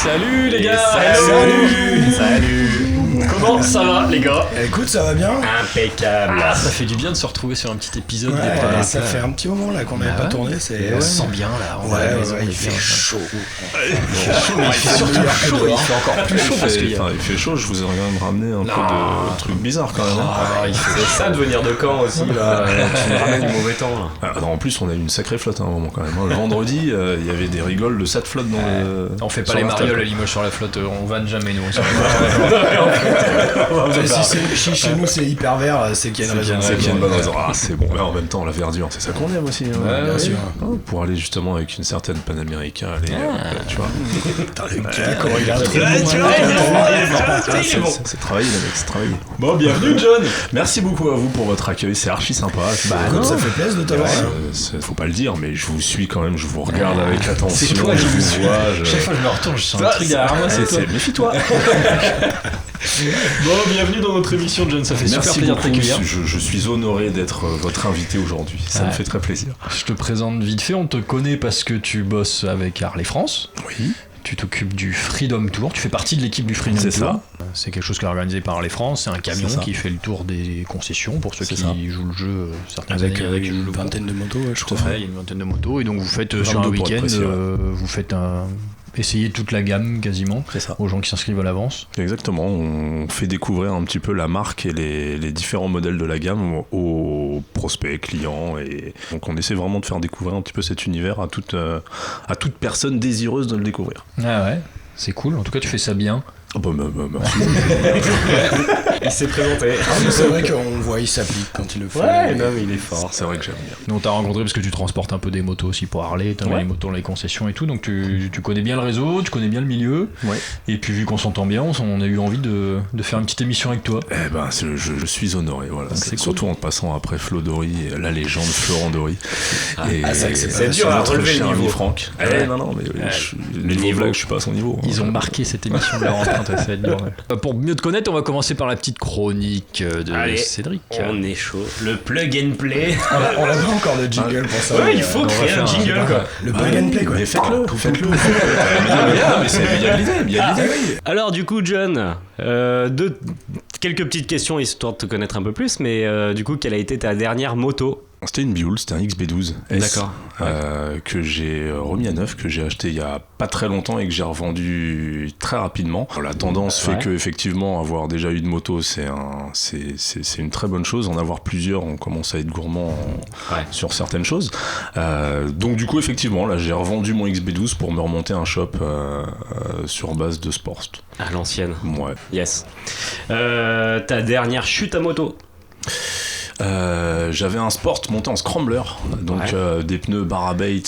Salut les gars. Salut. Comment ça va les gars? Écoute, ça va bien. Impeccable. Ça fait du bien de se retrouver sur un petit épisode des Ouais, Planètes. ça fait un petit moment là qu'on n'avait pas tourné. On se sent bien là. Il fait chaud. Il fait surtout chaud. Il fait encore plus chaud parce qu'il y a... il fait chaud, je vous ai quand même ramené un peu de trucs bizarres quand même. C'est ça de venir de Caen aussi là. Tu nous ramènes du mauvais temps là. Alors, en plus, on a eu une sacrée flotte à un moment quand même. Le vendredi, il y avait des rigoles de 7 flottes dans le. On fait pas sur les l'Insta, marioles quoi. à Limoges sur la flotte, on vanne jamais nous. Si chez nous c'est hyper vert, c'est qu'il y a une raison. C'est qu'il y a une bonne raison. Ah, c'est bon. Mais en même temps, la verdure, c'est ça qu'on aime aussi. Hein. Bien sûr. Pour aller justement avec une certaine Panamérica, aller, tu vois. Putain, le gars, comment il a un truc C'est travaillé, les mecs, c'est travaillé. Bon, bienvenue John. Merci beaucoup à vous pour votre accueil, c'est archi sympa. Écoute, ça fait plaisir de t'avoir. Faut pas le dire, mais je vous suis quand même, je vous regarde avec attention. C'est toi qui je me vous vois. Chaque fois que je me retourne, je sens un truc derrière moi, c'est toi. Méfie-toi. Bon, bienvenue dans notre émission John, ça fait super Merci plaisir de beaucoup. t'accueillir. Je suis honoré d'être votre invité aujourd'hui. Ça me fait très plaisir. Je te présente vite fait, on te connaît parce que tu bosses avec Harley France. Oui. Tu t'occupes du Freedom Tour, tu fais partie de l'équipe du Freedom C'est Tour. ça. C'est quelque chose qui est organisé par Harley France, c'est un camion C'est ça. qui fait le tour des concessions pour ceux C'est qui ça. jouent le jeu certaines Avec années. une vingtaine de motos, je Tout à crois. fait, il y a une vingtaine de motos et donc vous faites sur un 22 pour être week-end, précis, ouais. vous faites essayer toute la gamme quasiment C'est ça. aux gens qui s'inscrivent à l'avance. Exactement, on fait découvrir un petit peu la marque et les différents modèles de la gamme aux prospects, clients, et donc on essaie vraiment de faire découvrir un petit peu cet univers à toute personne désireuse de le découvrir. Ah ouais, c'est cool, en tout cas tu fais ça bien. Ah bah, merci. Il s'est présenté. C'est vrai qu'on voit, il s'applique quand il le fait. Ouais, non mais il est fort. C'est vrai que j'aime bien. Nous on t'a rencontré parce que tu transportes un peu des motos aussi pour Harley, t'as les motos dans les concessions et tout, donc tu connais bien le réseau, tu connais bien le milieu, Ouais. et puis vu qu'on s'entend bien, on a eu envie de faire une petite émission avec toi. Eh ben, je suis honoré, voilà. C'est cool. Surtout en passant après Flo Dory, la légende Florent Dory. c'est dur à notre relever le cher niveau. ami Franck. Non, mais le niveau là, je suis pas à son niveau. Ils ont marqué cette émission de leur empreinte, ça va être dur. Pour mieux te connaître, on va commencer par la petite chronique de Allez, Cédric. On est chaud. Le plug and play. On a pas encore de jingle pour ça. Ouais, il faut on va créer un faire un- jingle quoi. Le plug and play, quoi. Mais faites-le. Il y a de l'idée, Alors du coup John, quelques petites questions histoire de te connaître un peu plus, mais du coup quelle a été ta dernière moto? C'était une Bioule, c'était un XB12 S. D'accord. Que j'ai remis à neuf, que j'ai acheté il y a pas très longtemps et que j'ai revendu très rapidement. La tendance fait que effectivement avoir déjà eu de moto, c'est une très bonne chose. En avoir plusieurs, on commence à être gourmand sur certaines choses. Donc du coup effectivement, là j'ai revendu mon XB12 pour me remonter un shop sur base de sport. À l'ancienne. Ouais. Yes. Ta dernière chute à moto? J'avais un sport monté en scrambler, donc des pneus Barabait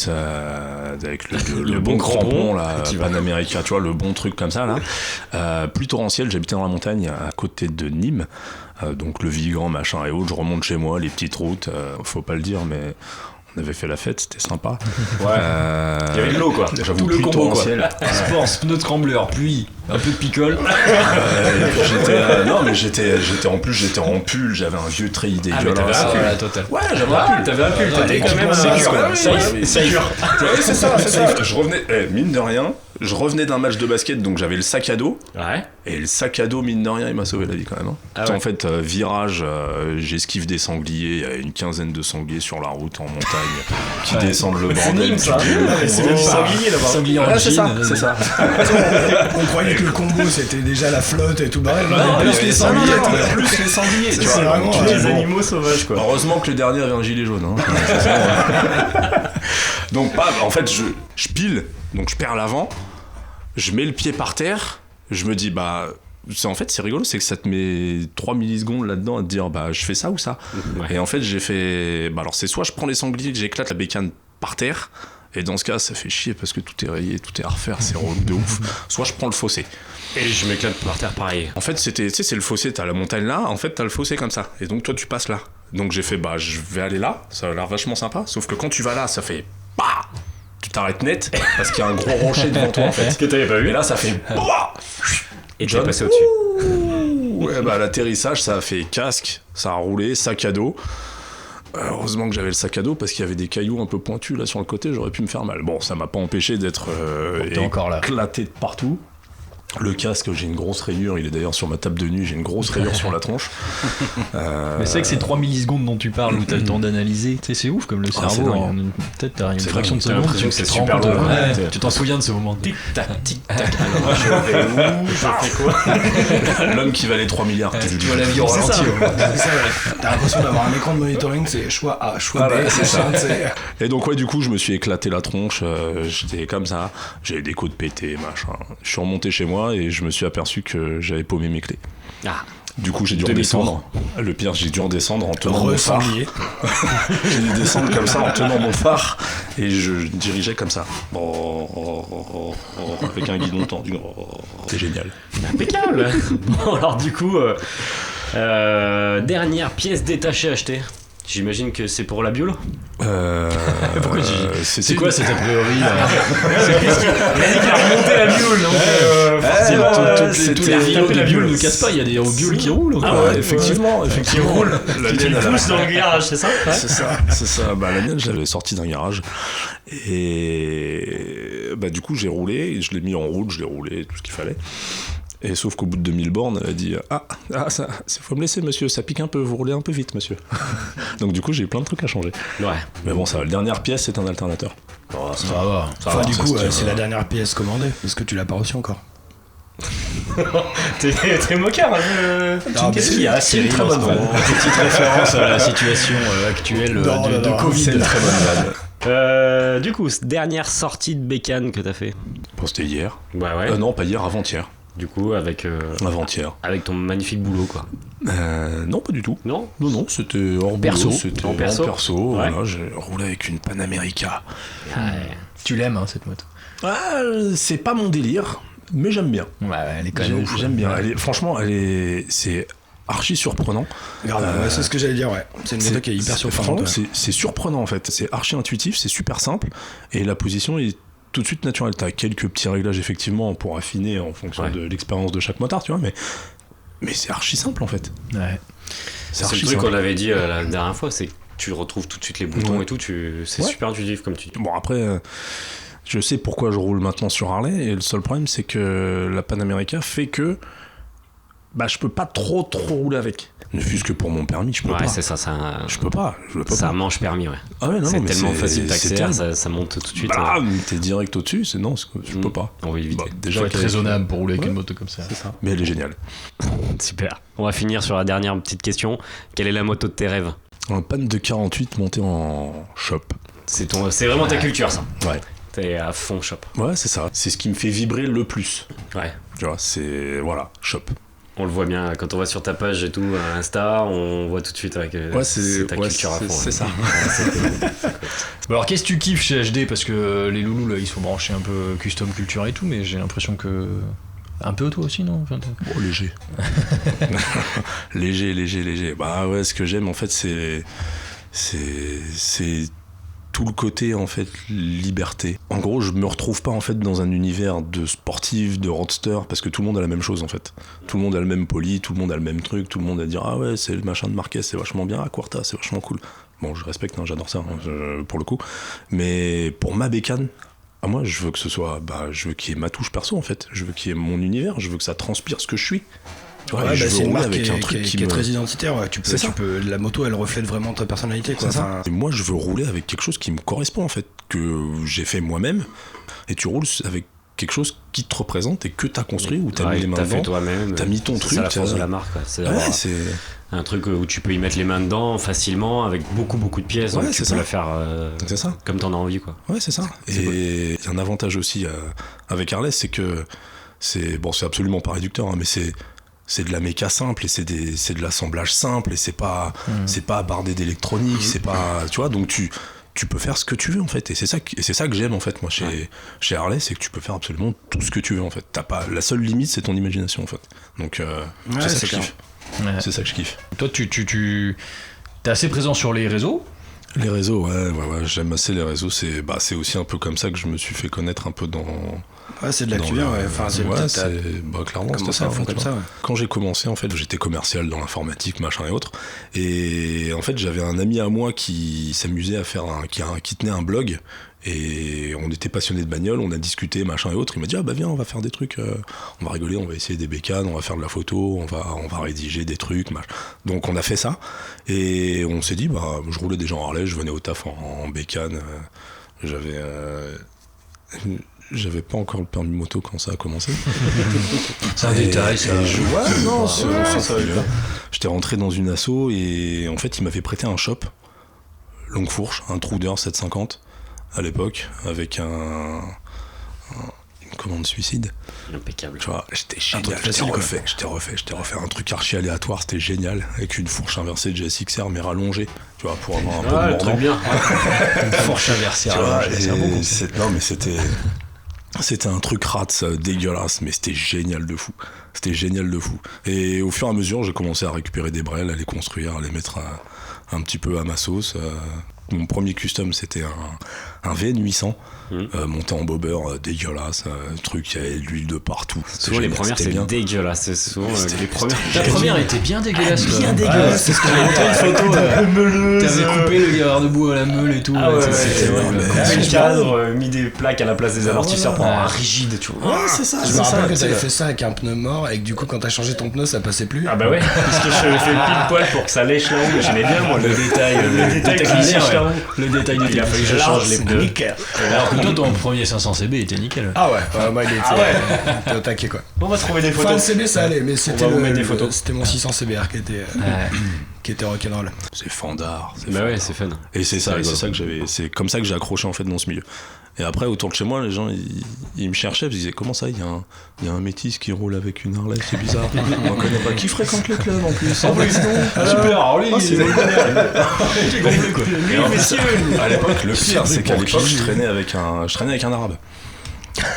avec le bon crampon là, Panamérica, tu vois, le bon truc comme ça là. Plus torrentiel, j'habitais dans la montagne à côté de Nîmes, donc le Vigan machin et autres. Je remonte chez moi, les petites routes, faut pas le dire, mais on avait fait la fête, c'était sympa. Ouais. Il y avait de l'eau quoi. J'avoue, Tout le plus combo, quoi. torrentiel. Sport, pneu de scrambler, pluie, un peu de picole. J'étais en pull, j'avais un vieux treillis dégueulasse. Voilà, total. Ouais, j'avais un pull. T'avais un pull, t'étais quand même Safe. C'est ça. Je revenais, mine de rien, je revenais d'un match de basket, donc j'avais le sac à dos. Ouais. Et le sac à dos, mine de rien, il m'a sauvé la vie quand même. Hein. Ah ouais. En fait, virage, j'esquive des sangliers, il y a une quinzaine de sangliers sur la route en montagne qui descendent le bordel. C'est même Sanglier là-bas. Sanglier en C'est jean, ça, c'est ça. On croyait que le combo c'était déjà la flotte et tout bordel. Non, Plus les sangliers. plus les sangliers. Tu C'est vois, vraiment tu Tous dis, les bon, animaux sauvages quoi. heureusement que le dernier avait un gilet jaune. Hein. C'est ça. Donc, en fait, je pile, donc je perds l'avant, je mets le pied par terre, je me dis, en fait, c'est rigolo, c'est que ça te met 3 millisecondes là-dedans à te dire, je fais ça ou ça. Ouais. Et en fait, j'ai fait. Alors, c'est soit je prends les sangliers, j'éclate la bécane par terre, et dans ce cas, ça fait chier parce que tout est rayé, tout est à refaire, c'est relou de ouf. Soit je prends le fossé. Et je m'éclate par terre pareil. En fait, c'est le fossé, t'as la montagne là, en fait, t'as le fossé comme ça. Et donc, toi, tu passes là. Donc, j'ai fait, je vais aller là, ça a l'air vachement sympa, sauf que quand tu vas là, ça fait. Tu t'arrêtes net, parce qu'il y a un gros rocher devant toi, en fait. Ce que t'avais pas vu. Et là, ça fait. Et t'es John. passé au-dessus. Ouais, l'atterrissage, ça a fait casque, ça a roulé, sac à dos. Heureusement que j'avais le sac à dos parce qu'il y avait des cailloux un peu pointus là sur le côté, j'aurais pu me faire mal. Bon, ça m'a pas empêché d'être T'es encore là. éclaté de partout. Le casque, j'ai une grosse rayure, il est d'ailleurs sur ma table de nuit, j'ai une grosse rayure sur la tronche. Mais c'est vrai que ces 3 millisecondes dont tu parles, où t'as le temps d'analyser, tu sais, c'est ouf comme le cerveau. c'est dingue. Peut-être t'as une C'est fraction de dingue. seconde, l'impression que c'est tu te super rends compte, long, ouais, tu t'en souviens de ce moment. Tic-tac, tic-tac. Alors, je vais où? Je fais quoi? L'homme qui valait 3 milliards. Tu vois la vie au C'est ça, ralenti. c'est ça, ouais. T'as l'impression d'avoir un écran de monitoring, c'est choix A, choix B, ouais, c'est ça. c'est- Et donc ouais, du coup, je me suis éclaté la tronche, j'étais comme ça, j'avais des côtes pétées, machin. Je suis remonté chez moi et je me suis aperçu que j'avais paumé mes clés. Ah, Du coup, j'ai dû Demi-tour. redescendre. Le pire, j'ai dû redescendre en tenant mon phare. Ressemblier. J'ai dû descendre comme ça en tenant mon phare et je dirigeais comme ça. Avec un guidon tendu. C'est génial. impeccable. Bon, alors du coup, dernière pièce détachée achetée. J'imagine que c'est pour la biole. Pourquoi c'était C'est quoi une- cet a priori là Il a remonté la biole, donc c'était- Taper la biole ne casse pas, il y a des bioles qui roulent. Ah quoi. ouais, effectivement. qui roule. La Tu mienne, le elle a- pousses dans le garage, c'est ça? C'est ça. Bah, la mienne, je l'avais sortie d'un garage. Et bah, du coup, j'ai roulé, et je l'ai mis en route, je l'ai roulé, tout ce qu'il fallait. Et sauf qu'au bout de 2000 bornes, elle a dit ça, faut me laisser, monsieur, ça pique un peu, vous roulez un peu vite, monsieur. Donc, du coup, j'ai plein de trucs à changer. Ouais. Mais bon, ça va. La dernière pièce, c'est un alternateur. Ça va. Enfin, du ça coup, se tient. c'est la dernière pièce commandée. Est-ce que tu l'as pas reçue encore? T'es moqueur, Non, qu'est-ce mais qu'il y a? C'est une très bonne vanne. Petite référence à la situation actuelle Non, non, de non, Covid. c'est une très bonne vanne. Du coup, dernière sortie de bécane que t'as fait. Bon, c'était hier. Ouais. Non, pas hier, avant-hier. Du coup, avec Avant-hier. ton magnifique boulot, quoi. Non, pas du tout. Non? Non, c'était hors Perso. boulot, c'était En en perso. perso. Ouais. Voilà, j'ai roulé avec une Panamérica. Tu l'aimes, hein, cette moto. C'est pas mon délire, mais j'aime bien. Ouais, elle est quand même ouf. J'aime bien. Franchement, c'est archi surprenant. Regarde, ouais, c'est ce que j'allais dire, ouais. C'est une moto qui est hyper surprenante. franchement, c'est surprenant en fait. C'est archi intuitif, c'est super simple et la position est tout de suite naturelle. T'as quelques petits réglages effectivement pour affiner en fonction Ouais. de l'expérience de chaque motard, tu vois, mais c'est archi simple en fait. Ouais. C'est le archi truc simple. qu'on avait dit la dernière fois, c'est que tu retrouves tout de suite les boutons Ouais. et tout, c'est Ouais. super intuitif comme tu dis. Bon après, je sais pourquoi je roule maintenant sur Harley et le seul problème c'est que la Panamérica fait que je peux pas trop rouler avec. Ne fût-ce que pour mon permis, je peux Ouais, pas. c'est ça, Je peux pas. c'est un manche permis, ouais. Ah ouais, non, C'est mais tellement c'est- facile c'est d'accélérer, terrible. ça monte tout de suite. Bam, t'es direct au-dessus, je peux pas. On va éviter. Déjà Faut être qu'avec- raisonnable pour rouler avec Ouais. une moto comme ça. C'est ça. Mais elle est géniale. Super. On va finir sur la dernière petite question. Quelle est la moto de tes rêves? Un panne de 48 monté en shop. C'est vraiment ta culture, ça. Ouais. T'es à fond shop. Ouais, c'est ça. C'est ce qui me fait vibrer le plus. Ouais. Tu vois, c'est. Voilà, shop. On le voit bien quand on va sur ta page et tout, Insta, on voit tout de suite avec c'est ta culture à fond. C'est ouais. ça. Bon, alors qu'est-ce que tu kiffes chez HD? Parce que les loulous là ils sont branchés un peu custom culture et tout, mais j'ai l'impression que. Un peu toi aussi, non? Enfin, Oh, léger. léger. Bah ouais, ce que j'aime en fait, c'est tout le côté en fait liberté. En gros, je me retrouve pas en fait dans un univers de sportif, de roadster, parce que tout le monde a la même chose en fait. Tout le monde a le même poli, tout le monde a le même truc, tout le monde a dire ah ouais c'est le machin de Marquez, c'est vachement bien, Quarta, c'est vachement cool. Bon, je respecte, hein, j'adore ça pour le coup. Mais pour ma bécane, moi je veux que ce soit, je veux qu'il y ait ma touche perso en fait. Je veux qu'il y ait mon univers, je veux que ça transpire ce que je suis. Tu vois, Ouais, et je veux c'est une rouler marque avec un truc qui est très identitaire. Ouais. C'est ça. La moto, elle reflète vraiment ta personnalité. Quoi. C'est ça. Enfin, Et moi, je veux rouler avec quelque chose qui me correspond, en fait, que j'ai fait moi-même. Et tu roules avec quelque chose qui te représente et que t'as construit ou t'as mis les mains T'as fait dedans. toi-même. T'as mis ton C'est truc. ça la force de la marque. Quoi. C'est d'avoir Ouais, c'est. un truc où tu peux y mettre les mains dedans facilement avec beaucoup de pièces. Ouais, donc tu c'est peux ça. la faire C'est ça. comme t'en as envie. Quoi. Ouais, c'est ça. Et il y a un avantage aussi avec Harley, c'est que c'est absolument pas réducteur, hein, mais c'est de la méca simple et c'est de l'assemblage simple et c'est pas bardé d'électronique, c'est pas, tu vois, donc tu peux faire ce que tu veux en fait, et c'est ça que j'aime en fait moi chez Harley, c'est que tu peux faire absolument tout ce que tu veux en fait. T'as pas, la seule limite c'est ton imagination en fait. Donc c'est ça que je clair. kiffe. Ouais. C'est ça que je kiffe. Toi, tu t'es assez présent sur les réseaux. Les réseaux, ouais, j'aime assez les réseaux. C'est aussi un peu comme ça que je me suis fait connaître un peu dans... Ouais, c'est de la cuir, ouais. Enfin, clairement, c'était ça. Comme ça, ouais. Quand j'ai commencé, en fait, j'étais commercial dans l'informatique, machin et autres. Et en fait, j'avais un ami à moi qui s'amusait à faire qui tenait un blog. Et on était passionnés de bagnole, on a discuté, machin et autres. Il m'a dit, viens, on va faire des trucs, on va rigoler, on va essayer des bécanes, on va faire de la photo, on va rédiger des trucs, machin. Donc on a fait ça. Et on s'est dit, je roulais déjà en Harley, je venais au taf en bécane. J'avais pas encore le permis moto quand ça a commencé. C'est un détail, ça. J'étais rentré dans une asso et en fait, il m'avait prêté un shop, longue fourche, un Truder 750 à l'époque, avec une commande suicide. Impeccable. Tu vois, j'étais génial. J'étais refait un truc archi aléatoire, c'était génial, avec une fourche inversée de GSXR mais rallongée, tu vois, pour avoir un peu de mordant. Très bien. Une fourche inversée rallongée, c'est un bon concept. Non, mais c'était un truc rat dégueulasse, mais c'était génial de fou. Et au fur et à mesure, j'ai commencé à récupérer des brels, à les construire, à les mettre un petit peu à ma sauce. Mon premier custom, c'était un VN800 monté en bobber, dégueulasse, truc, il y avait de l'huile de partout. Souvent les premières c'est bien dégueulasse, c'est souvent les premières. La première était bien dégueulasse. Bien dégueulasse, c'est ce que j'ai montré une photo. T'avais coupé le gavard de boue à la meule et tout. C'était horrible. Le cadre, mis des plaques à la place des amortisseurs pour avoir un rigide, tu vois. Ouais, c'est ça. Je me rappelle que t'avais fait ça avec un pneu mort et que du coup quand t'as changé ton pneu ça passait plus. Ah bah ouais, parce que je fais pile poil pour que ça lèche la roue. J'aimais bien moi le détail qui lèche la roue. Le détail du Il je change les pneus. Alors que toi, ton premier 500 CB était nickel. Ah ouais, moi il était au taquet quoi. On va trouver des photos. Enfin, le CB ça allait, mais c'était des photos. C'était mon 600 CBR qui était rock'n'roll. C'est fandard. Bah ouais, c'est fun. Et c'est comme ça que j'ai accroché en fait dans ce milieu. Et après, autour de chez moi, les gens, ils me cherchaient, ils me disaient, comment ça, il y a un métis qui roule avec une Harley, c'est bizarre. On ne connaît pas. Qui fréquente le club en plus? Super, Harley, c'est messieurs. À l'époque, le pire, c'est qu'à l'époque, je traînais avec un arabe.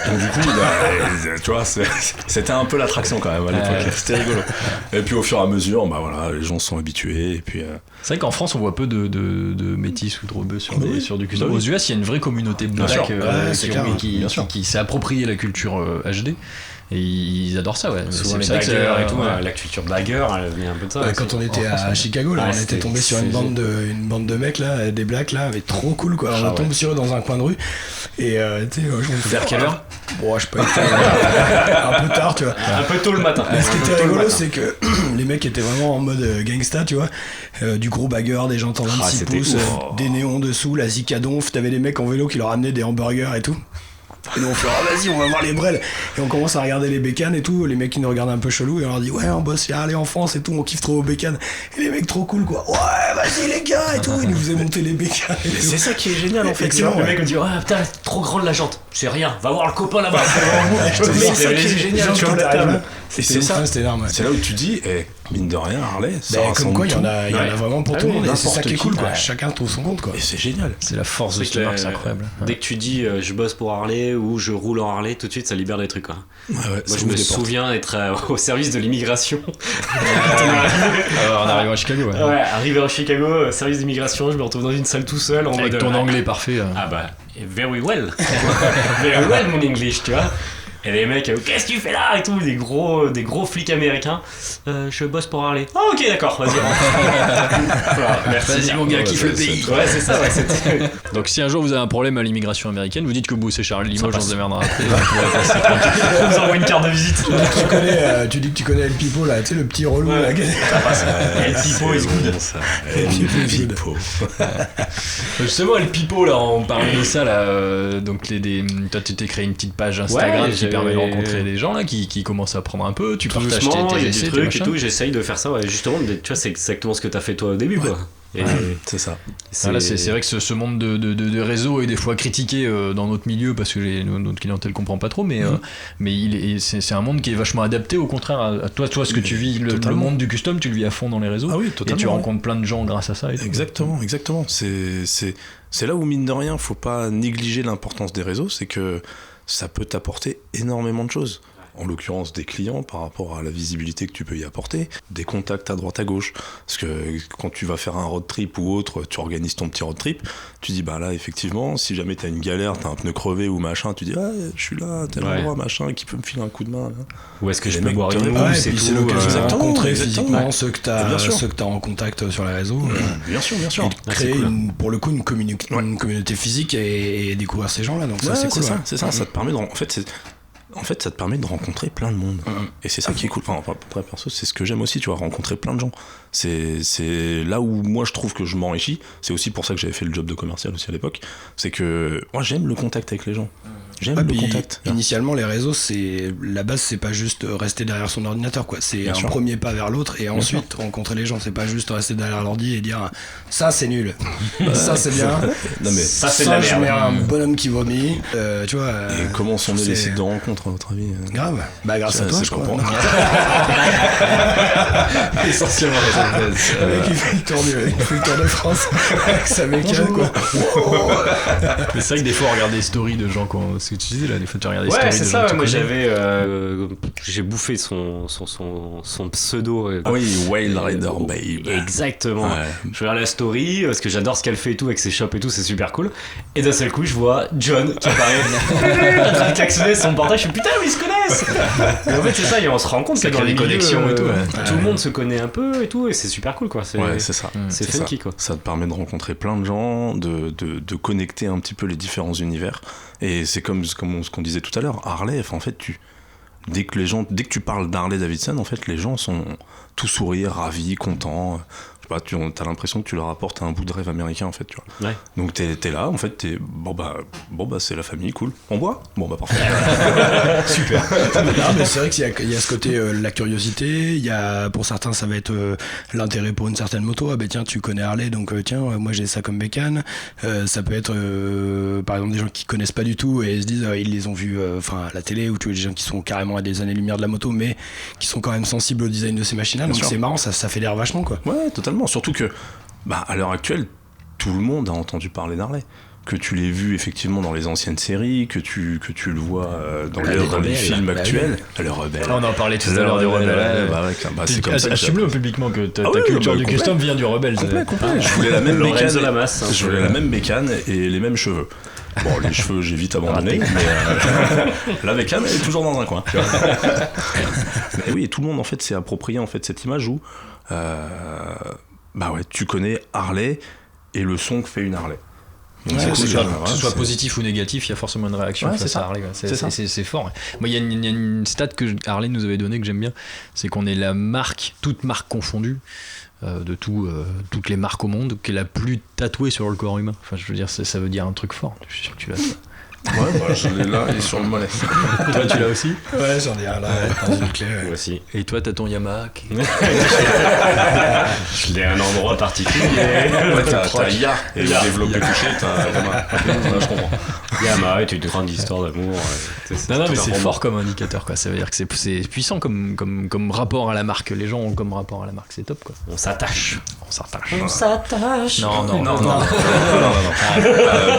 Donc du coup, tu vois, c'était un peu l'attraction quand même à l'époque. C'était rigolo. Et puis au fur et à mesure, les gens se sont habitués. Et puis, c'est vrai qu'en France, on voit peu de métis ou de rebeux sur du custom. Aux US, il y a une vraie communauté black qui s'est approprié la culture HD. Et ils adorent ça, ouais. Souvent les baggers et tout, la culture bagger, elle vient un peu de ça. Quand on était à Chicago, là, on était tombé sur une bande de mecs, là, des blacks, là, mais trop cool, quoi. On tombe sur eux dans un coin de rue. Et tu sais, je me fais. Vers quelle heure? Bon, je peux être un peu tard, tu vois. Un peu tôt le matin. Mais ce qui était rigolo, c'est que les mecs étaient vraiment en mode gangsta, tu vois. Du gros bagger, des jantes en 26 pouces, des néons dessous, la Zikadonf. T'avais des mecs en vélo qui leur amenaient des hamburgers et tout. Et nous on fait vas-y on va voir les brels et on commence à regarder les bécanes et tout, les mecs qui nous regardent un peu chelou et on leur dit on bosse chez Harley en France et tout, on kiffe trop aux bécanes et les mecs trop cool quoi, vas-y les gars et tout, ils nous faisaient monter les bécanes et c'est ça qui est génial en fait. Le mec me dit putain trop grande la jante, c'est rien, va voir le copain là-bas. C'est génial, tu vois. C'est ça, c'était énorme. C'est là où tu dis mine de rien Harley ça comme quoi il y en a vraiment pour tout le monde et c'est n'importe ça qui est qui, cool quoi, chacun trouve son compte quoi. Et c'est génial, c'est la force de cette marque, c'est incroyable. Dès que tu dis je bosse pour Harley ou je roule en Harley, tout de suite ça libère des trucs quoi. Moi je me souviens d'être au service de l'immigration. Alors, en arrivant à Chicago, arrivé à Chicago, service d'immigration, je me retrouve dans une salle tout seul en avec mode ton anglais parfait. Ah bah very well mon English, tu vois. Et les mecs, qu'est-ce que tu fais là et tout, des gros flics américains. Je bosse pour Harley. Ah ok d'accord, vas-y. Voilà, merci. Vas-y mon gars, kiffe le pays. Ouais c'est ça. Donc si un jour vous avez un problème à l'immigration américaine, vous dites que vous bossez Charles Limoges, on se démerdera après. On vous envoie une carte de visite. Tu dis que tu connais El Pipo là, tu sais le petit relou là. El Pipo is good. El Pipo. Justement El Pipo là, on parlait de ça là, donc toi tu t'es créé une petite page Instagram qui permet de rencontrer des gens là qui commencent à prendre un peu, tu partages tes essais, des trucs et tout, j'essaye de faire ça, justement, tu vois, c'est exactement ce que t'as fait toi au début quoi. Et c'est ça. C'est vrai que ce monde de réseau est des fois critiqué dans notre milieu parce que notre clientèle comprend pas trop, mais c'est un monde qui est vachement adapté au contraire à toi ce que tu vis, le monde du custom, tu le vis à fond dans les réseaux. Et tu rencontres plein de gens grâce à ça. Exactement. C'est là où mine de rien, faut pas négliger l'importance des réseaux, c'est que ça peut t'apporter énormément de choses. en l'occurrence des clients par rapport à la visibilité que tu peux y apporter, des contacts à droite à gauche. Parce que quand tu vas faire un road trip ou autre, tu organises ton petit road trip, tu dis bah là effectivement, si jamais t'as une galère, t'as un pneu crevé ou machin, tu dis ah je suis là, tel endroit machin, qui peut me filer un coup de main. Là. Ou est-ce que je peux boire une mousse, c'est tout. C'est l'occasion de rencontrer physiquement ouais. ceux que t'as en contact sur les réseaux. Bien sûr. Et créer pour le coup une communauté physique et découvrir ces gens-là. Donc ça c'est cool. C'est ça. Ça te permet ça te permet de rencontrer plein de monde. Et c'est ça qui est cool. Enfin, pour perso, c'est ce que j'aime aussi, tu vois, rencontrer plein de gens. C'est là où moi je trouve que je m'enrichis. C'est aussi pour ça que j'avais fait le job de commercial aussi à l'époque. C'est que moi j'aime le contact avec les gens. J'aime le contact. Initialement, les réseaux, la base, c'est pas juste rester derrière son ordinateur, quoi. C'est Bien un sûr. premier pas vers l'autre et ensuite rencontrer les gens. C'est pas juste rester derrière l'ordi et dire ça c'est nul, ça c'est bien, Non, mais ça c'est de la je merde. mets un bonhomme qui vomit. Tu vois. et comment sont nés les sites de rencontres à votre avis Grave. Bah grâce à toi, je crois. comprends. Essentiellement. Le mec il fait le tour de France avec sa bécane, quoi. Mais c'est vrai que des fois, on regarde des stories de gens ce que tu disais là, des fois tu regardes des Ouais, stories c'est de ça, gens que tu moi connais. j'ai bouffé son pseudo. Ah oui, Whale Rider Babe. Exactement. Ouais. Je regarde la story parce que j'adore ce qu'elle fait et tout avec ses shops et tout, c'est super cool. Et d'un seul coup, je vois John qui apparaît en train de klaxonner son portail. Je suis putain, mais ils se connaissent. Et en fait, c'est ça, et on se rend compte que Ça dans crée les des connexions milieux, et tout, ouais. tout le monde se connaît un peu et tout, et c'est super cool quoi. Ouais, c'est ça. C'est funky quoi. Ça te permet de rencontrer plein de gens, de connecter un petit peu les différents univers. Et c'est comme ce qu'on disait tout à l'heure, Harley, en fait, dès que tu parles d'Harley Davidson, en fait, les gens sont tout sourire, ravis, contents. Je sais pas, t'as l'impression que tu leur apportes un bout de rêve américain, en fait, tu vois. Ouais. Donc t'es là, en fait, bon bah c'est la famille, cool. On boit ? Bon bah parfait. Super. Non, mais c'est vrai qu'il y a ce côté la curiosité. Il y a pour certains ça va être l'intérêt pour une certaine moto. Ah ben tiens tu connais Harley donc tiens moi j'ai ça comme bécane. Ça peut être par exemple des gens qui connaissent pas du tout et se disent ils les ont vus à la télé ou tu vois des gens qui sont carrément à des années-lumière de la moto mais qui sont quand même sensibles au design de ces machines-là. Bien Donc sûr. c'est marrant, ça fédère vachement quoi. Ouais, totalement. Surtout que, à l'heure actuelle, tout le monde a entendu parler d'Harley. Que tu l'aies vu effectivement dans les anciennes séries, que tu le vois dans les films actuels. Le rebelle. On en parlait tout à l'heure du rebelle. C'est comme ça que Assume-le publiquement que ta oui, culture du complet. custom vient du rebelle. complet. Je voulais la même Lorenzo bécane. Lamas, hein. Je voulais la même bécane et les mêmes cheveux. Bon, les cheveux, j'ai vite abandonné, mais la bécane, elle est toujours dans un coin. Tu vois. Mais oui, tout le monde en fait s'est approprié en fait cette image où, tu connais Harley et le son que fait une Harley. Donc Ouais, c'est cool, Que ce soit positif ou négatif, il y a forcément une réaction face à Harley. C'est fort. Moi, il y a une stat que Harley nous avait donnée que j'aime bien, c'est qu'on est la marque, toute marque confondue, de toutes les marques au monde, qui est la plus tatouée sur le corps humain. Enfin, je veux dire, ça veut dire un truc fort. Je suis sûr que tu l'as. Ouais, je l'ai là et sur le mollet. Toi, tu l'as aussi. Ouais j'en ai un là dans une clé. Moi aussi. Et toi, t'as ton Yamaha. Je l'ai à un endroit particulier. Ouais, t'as Ya et le développé couché, t'as Yamaha. Je comprends. Yamaha est une grande histoire d'amour. Non, mais c'est fort comme indicateur, quoi. Ça veut dire que c'est puissant comme rapport à la marque. Les gens ont comme rapport à la marque, c'est top, quoi. On s'attache. On s'attache. Non.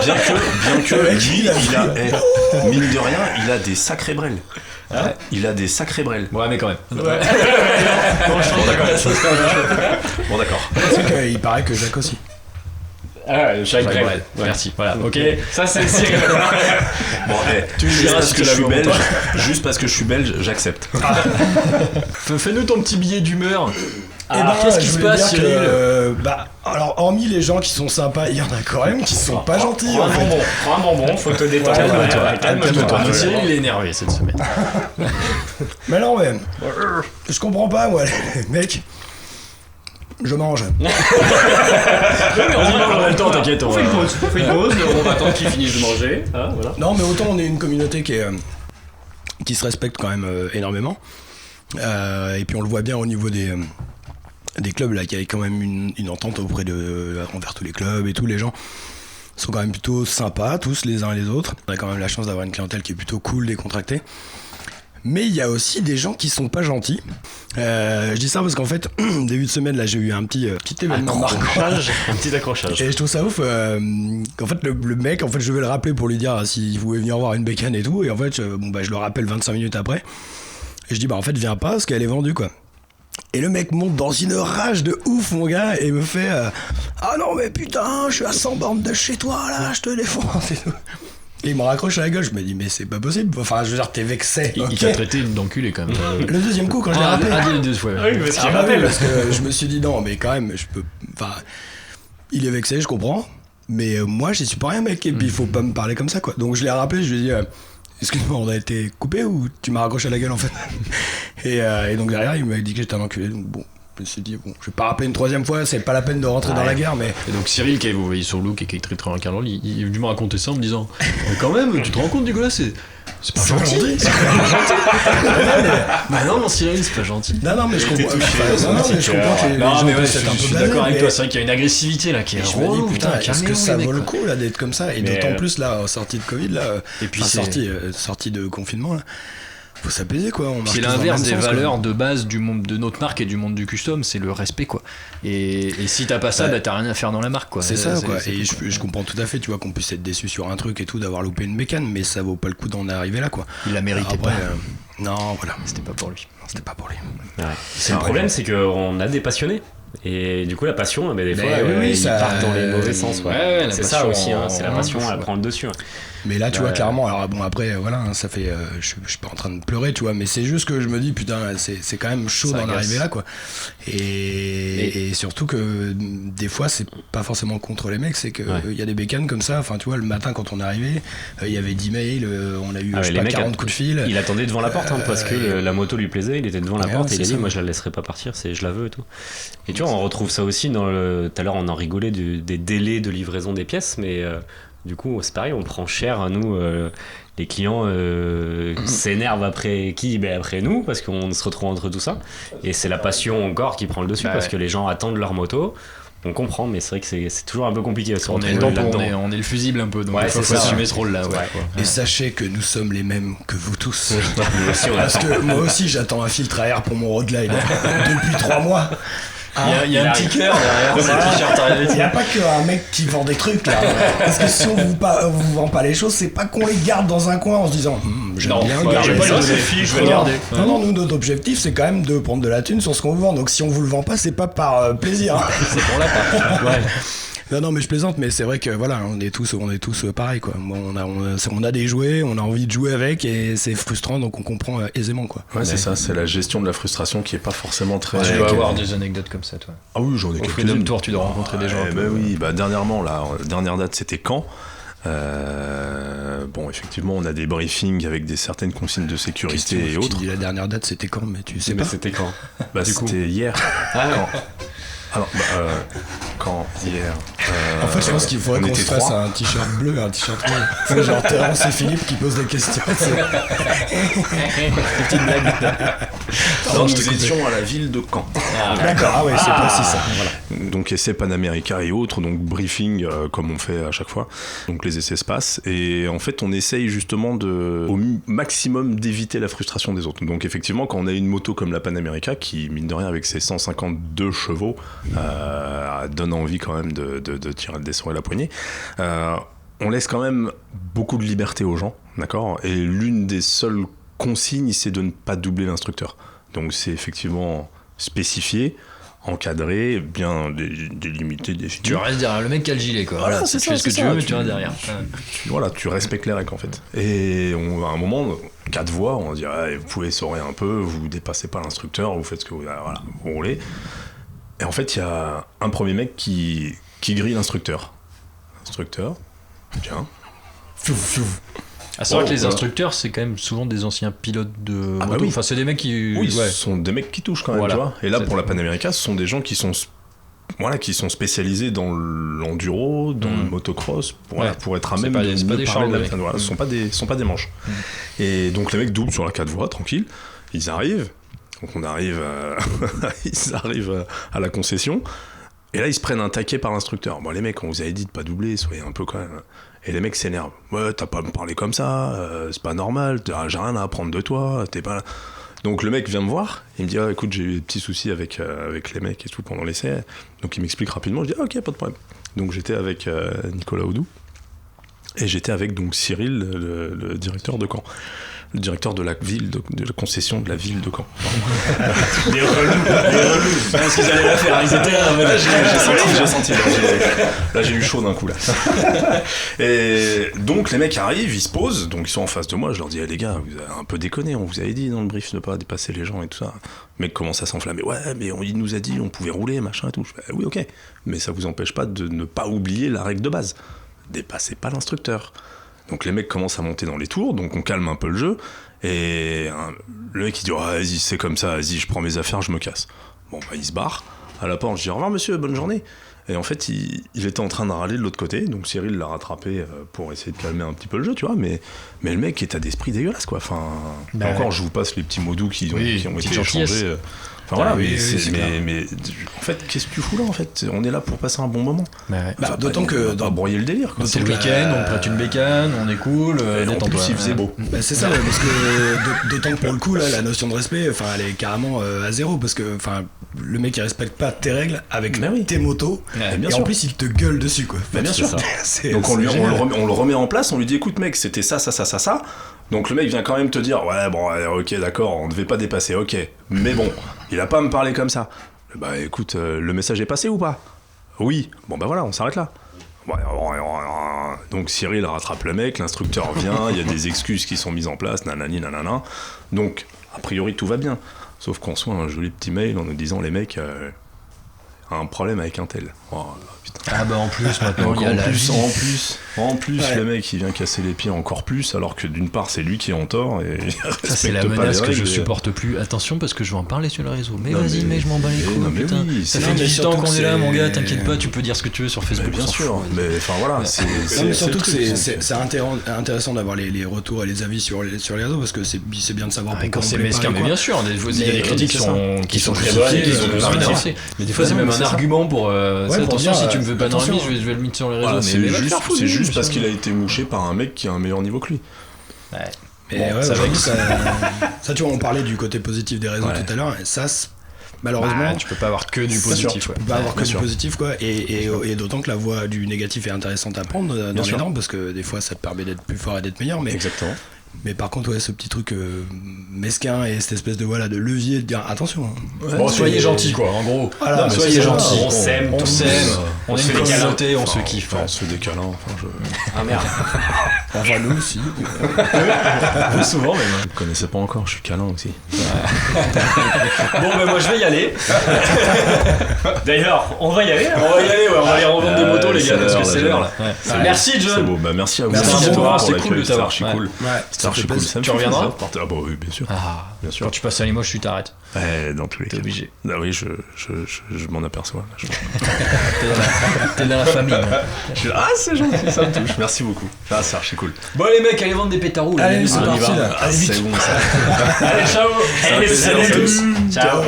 Bien que lui, mine de rien, il a des sacrés brels. Il a des sacrés brels. Ouais, mais quand même. Bon, d'accord. C'est qu'il paraît que Jacques aussi. Ah, Jacques Brel. Ouais. Merci. Voilà. Ok. Ça, c'est Cyril. Bon, juste parce que je suis belge, j'accepte. Fais-nous ton petit billet d'humeur. Qu'est-ce qui je se voulais passe, dire Cyril alors, hormis les gens qui sont sympas, il y en a quand même qui sont pas gentils. En fait. Prends un bonbon, faut te détendre. Calme-toi. Cyril, il est énervé cette semaine. Mais non, mais je comprends pas, moi, les mecs. Je mange. On a le temps, t'inquiète. On fait une pause, on va attendre qu'ils finissent de manger. Ah, voilà. Non, mais autant on est une communauté qui se respecte quand même énormément. Et puis on le voit bien au niveau des clubs, là, qu'il y a quand même une entente envers tous les clubs et tous les gens sont quand même plutôt sympas, tous les uns et les autres. On a quand même la chance d'avoir une clientèle qui est plutôt cool, décontractée. Mais il y a aussi des gens qui sont pas gentils. Je dis ça parce qu'en fait, début de semaine, là, j'ai eu un petit événement marquant. Un petit accrochage. Et je trouve ça ouf. En fait, le mec, en fait, je vais le rappeler pour lui dire s'il voulait venir voir une bécane et tout. Et en fait, je le rappelle 25 minutes après. Et je dis, bah en fait, viens pas parce qu'elle est vendue, quoi. Et le mec monte dans une rage de ouf, mon gars, et me fait ah non, mais putain, je suis à 100 bornes de chez toi, là, je te défonce et tout. Et il me raccroche à la gueule, je me dis, mais c'est pas possible. Enfin, je veux dire, t'es vexé. Il t'a traité d'enculé quand même. Le deuxième coup, quand je l'ai rappelé. Deux fois. Ah oui, parce qu'il rappelle. Parce que je me suis dit, non, mais quand même, je peux. Enfin, il est vexé, je comprends. Mais moi, j'y suis pas rien, mec. Et puis, il faut pas me parler comme ça, quoi. Donc, je l'ai rappelé, je lui ai dit, excuse-moi, on a été coupé ou tu m'as raccroché à la gueule, en fait. Et donc, derrière, il m'a dit que j'étais un enculé. Donc, bon. Je me suis dit, bon, je vais pas rappeler une troisième fois, c'est pas la peine de rentrer dans la guerre, mais. Et donc Cyril, qui vous voyez sur le look et qui est très très incarnant, il est dû me raconter ça en me disant mais quand même, tu te rends compte, Nicolas, c'est pas gentil. Bah non, Cyril, c'est pas gentil. Non, mais je comprends. Je comprends que les gens mais ouais, c'est un je suis peu d'accord avec mais- toi, c'est vrai qu'il y a une agressivité là qui est Et je me dis, putain, est-ce que calmez-vous, ça les vaut le mecs, coup là d'être comme ça? Et Mais d'autant plus là, en sortie de Covid, là, Et puis enfin, c'est- sortie de confinement, là. Faut s'apaiser, quoi. On marche C'est tous dans le l'inverse même des sens, quoi. valeurs de base du monde de notre marque et du monde du custom, c'est le respect, quoi. Et si t'as pas ça, Ouais. bah t'as rien à faire dans la marque, quoi. C'est ça, quoi. c'est Et tout, quoi. je comprends tout à fait, tu vois, qu'on puisse être déçu sur un truc et tout, d'avoir loupé une bécane, mais ça vaut pas le coup d'en arriver là, quoi. Il la méritait Après, pas. non, voilà. C'était pas pour lui. C'était pas pour lui. Ouais. Le problème, c'est qu'on a des passionnés. Et du coup, la passion, mais des fois, oui, ils ça- partent dans les mauvais sens. Ouais, la c'est ça passion, aussi, hein, c'est la passion, ouais. elle prend le dessus. Hein. Mais là, tu vois, Ouais. clairement, alors bon, après, voilà, hein, ça fait. Je suis pas en train de pleurer, tu vois, mais c'est juste que je me dis, putain, c'est quand même chaud Ça d'en agace. arriver là, quoi. Et surtout que des fois, c'est pas forcément contre les mecs, c'est qu'il Ouais. y a des bécanes comme ça. Enfin, tu vois, le matin, quand on est arrivé, il y avait 10 mails, on a eu, Ah ouais, je sais les pas, mecs, 40 coups de fil. Il attendait devant la porte, hein, parce que la moto lui plaisait, il était devant la Ouais, porte et il c'est a dit, ça. moi je la laisserai pas partir, je la veux et tout. Et tu vois, on retrouve ça aussi dans le. Tout à l'heure, on en rigolait des délais de livraison des pièces, mais du coup, c'est pareil, on prend cher, nous. Les clients s'énervent après qui? Ben après nous, parce qu'on se retrouve entre tout ça. Et c'est la passion encore qui prend le dessus, Bah parce ouais. que les gens attendent leur moto. On comprend, mais c'est vrai que c'est toujours un peu compliqué de se On est, retrouver dedans, là-dedans. on est le fusible un peu, donc Ouais, il faut c'est ça, assumer ouais. ce rôle-là. Ouais. Ouais. Et sachez que nous sommes les mêmes que vous tous. Nous aussi, on Parce attend. que moi aussi, j'attends un filtre à air pour mon roadline depuis 3 mois. Il y a un petit cœur derrière ce t-shirt arrivé. Il n'y a pas qu'un mec qui vend des trucs là. Parce que si on vous vend pas les choses, c'est pas qu'on les garde dans un coin en se disant j'aime Non, bien ouais, garder j'ai pas ça. de filtre, je vais Non, le garder. Non, nous, notre objectif, c'est quand même de prendre de la thune sur ce qu'on vous vend. Donc si on vous le vend pas, c'est pas par plaisir. Hein. C'est pour la part. Ouais. Non, mais je plaisante, mais c'est vrai que voilà, on est tous pareil, quoi. Moi, on a des jouets, on a envie de jouer avec et c'est frustrant, donc on comprend aisément, quoi. Ouais, c'est ça, c'est la gestion de la frustration qui est pas forcément très. Tu dois avoir des anecdotes comme ça, toi. Ah oui, j'en ai Au quelques-unes. Freedom Tour, tu dois rencontrer des gens. un peu, Oui, bah dernièrement, là, dernière date, c'était Caen. Bon, effectivement, on a des briefings avec certaines consignes de sécurité et Tu autres. dis la dernière date, c'était quand, mais tu sais Mais pas. c'était quand? Bah, du coup. c'était hier. Ah ouais. Alors, quand hier. En fait, je pense qu'il faudrait on qu'on était se fasse 3. un t-shirt bleu, un t-shirt rouge. C'est genre Terence et Philippe qui posent des questions. Non, nous étions à la ville de Caen. D'accord, ah ouais, c'est précis ça. Voilà. Donc essais Panamérica et autres, donc briefing comme on fait à chaque fois. Donc les essais se passent et en fait on essaye justement au maximum d'éviter la frustration des autres. Donc effectivement quand on a une moto comme la Panamérica qui mine de rien avec ses 152 chevaux donne envie quand même de tirer le dessin et la poignée. On laisse quand même beaucoup de liberté aux gens, d'accord ? Et l'une des seules consignes c'est de ne pas doubler l'instructeur. Donc c'est effectivement spécifié, encadré, bien délimité, défini. Tu restes derrière le mec qui a le gilet, quoi. Voilà, Voilà, c'est tu ça, fais ce que c'est tu ça, veux, mais tu- tu restes derrière. Voilà, tu respectes les règles en fait. Et à un moment, 4 voies, on dit vous pouvez sourire un peu, vous dépassez pas l'instructeur, vous faites ce que vous voilà, vous roulez. Et en fait, il y a un premier mec qui grille l'instructeur. L'instructeur, tiens. Ah, c'est vrai que les voilà. instructeurs, c'est quand même souvent des anciens pilotes de Ah, bah moto. oui. Enfin, c'est des mecs qui. Oui, ouais. ce sont des mecs qui touchent quand même, Voilà. tu vois. Et là, C'est pour la ça. Panamérica, ce sont des gens qui sont spécialisés dans l'enduro, dans le motocross, pour être à C'est même pas de des- c'est pas mieux des parler de la charles, voilà, ce sont pas des manches. Et donc les mecs doublent sur la 4 voies, tranquille, ils arrivent, donc on arrive ils arrivent à la concession, et là ils se prennent un taquet par l'instructeur. Bon les mecs, on vous avait dit de pas doubler, soyez un peu quand même... Et les mecs s'énervent. Ouais, t'as pas à me parler comme ça, c'est pas normal, j'ai rien à apprendre de toi, t'es pas là. Donc le mec vient me voir, il me dit écoute, j'ai eu des petits soucis avec les mecs et tout pendant l'essai. Donc il m'explique rapidement, je dis ok, pas de problème. Donc j'étais avec Nicolas Audou et j'étais avec donc Cyril, le directeur de Caen. le directeur de la la concession de la ville de Caen. Des relous. Parce qu'ils allaient la faire, ils étaient là. J'ai senti. Là, j'ai eu chaud d'un coup, là. Et donc, les mecs arrivent, ils se posent, donc ils sont en face de moi. Je leur dis, les gars, vous avez un peu déconné, on vous avait dit dans le brief de ne pas dépasser les gens et tout ça. Le mec commence à s'enflammer. Ouais, mais il nous a dit, on pouvait rouler, machin et tout. Je fais, oui, ok. Mais ça vous empêche pas de ne pas oublier la règle de base. Dépassez pas l'instructeur. Donc les mecs commencent à monter dans les tours, donc on calme un peu le jeu, et le mec il dit vas-y c'est comme ça, vas-y je prends mes affaires, je me casse. Bon bah il se barre, à la porte je dis au revoir monsieur, bonne journée. Et en fait il était en train de râler de l'autre côté, donc Cyril l'a rattrapé pour essayer de calmer un petit peu le jeu, tu vois, mais le mec est à d'esprit dégueulasse quoi, enfin encore je vous passe les petits mots doux qui ont été échangés. Enfin, voilà, mais en fait, qu'est-ce que tu fous là en fait? On est là pour passer un bon moment. D'autant que dans broyer le délire. Quoi. C'est le week-end, on prête une bécane, on est cool. En plus, il faisait beau. C'est ça, parce que d'autant que pour le coup, là, la notion de respect, elle est carrément à zéro, parce que le mec il respecte pas tes règles avec tes motos, et en plus il te gueule dessus quoi. Bien sûr. Donc on le remet en place, on lui dit écoute mec, c'était ça. Donc le mec vient quand même te dire ouais bon ok d'accord, on devait pas dépasser, ok, mais bon il a pas à me parler comme ça. Bah écoute, le message est passé ou pas? Oui. Bon bah voilà, on s'arrête là. Donc Cyril rattrape le mec, l'instructeur vient, il y a des excuses qui sont mises en place, nanani nanana. Donc a priori tout va bien, sauf qu'on reçoit un joli petit mail en nous disant les mecs un problème avec un tel. Oh, putain. Ah bah en plus maintenant il y a en plus le mec il vient casser les pieds encore plus, alors que d'une part c'est lui qui est en tort et ça c'est la menace que je supporte plus. Attention parce que je vais en parler sur le réseau. Mais vas-y, mais je m'en bats les couilles. Putain. Oui, ça fait 18 ans qu'on est là mon gars, t'inquiète pas, tu peux dire ce que tu veux sur Facebook. Bien sûr, mais enfin voilà, c'est surtout que c'est intéressant d'avoir les retours et les avis sur les réseaux, parce que c'est bien de savoir quand c'est mesquin, mais bien sûr, il y a des critiques qui sont très bonnes, mais des fois c'est même un argument pour attention, si tu me veux pas dans la vie, je vais le mettre sur les réseaux. C'est juste parce qu'il a été mouché par un mec qui a un meilleur niveau que lui. Mais ça tu vois, on parlait du côté positif des réseaux tout à l'heure, et ça malheureusement tu peux pas avoir que du positif. Tu peux pas avoir que du positif quoi, et d'autant que la voie du négatif est intéressante à prendre dans les dents, parce que des fois ça te permet d'être plus fort et d'être meilleur, mais exactement. Mais par contre, ce petit truc mesquin et cette espèce de levier de dire attention. Bon, soyez gentils quoi, en gros. Voilà, non, soyez gentils. On s'aime, on est une communauté, on se kiffe. On se fait des câlins. Ah merde. Enfin, nous aussi. Plus souvent même. Je ne connaissais pas encore, je suis câlin aussi. Bon, ben moi je vais y aller. D'ailleurs, on va y aller. On va aller revendre des motos, les gars, parce que c'est l'heure là. Merci John. C'est beau, merci à vous. Merci à toi, c'est cool de t'avoir. Cool. C'est archi cool. Tu reviendras? Ah bah oui, bien sûr. Bien sûr. Quand tu passes à Limoges, tu t'arrêtes. Dans tous les cas. T'es obligé. Ah oui, je m'en aperçois. T'es dans la famille. C'est gentil, ça me touche. Merci beaucoup. C'est archi cool. Bon les mecs, allez vendre des pétaroules. Allez, c'est parti là. C'est bon ça. Allez, ciao. Salut. Ciao.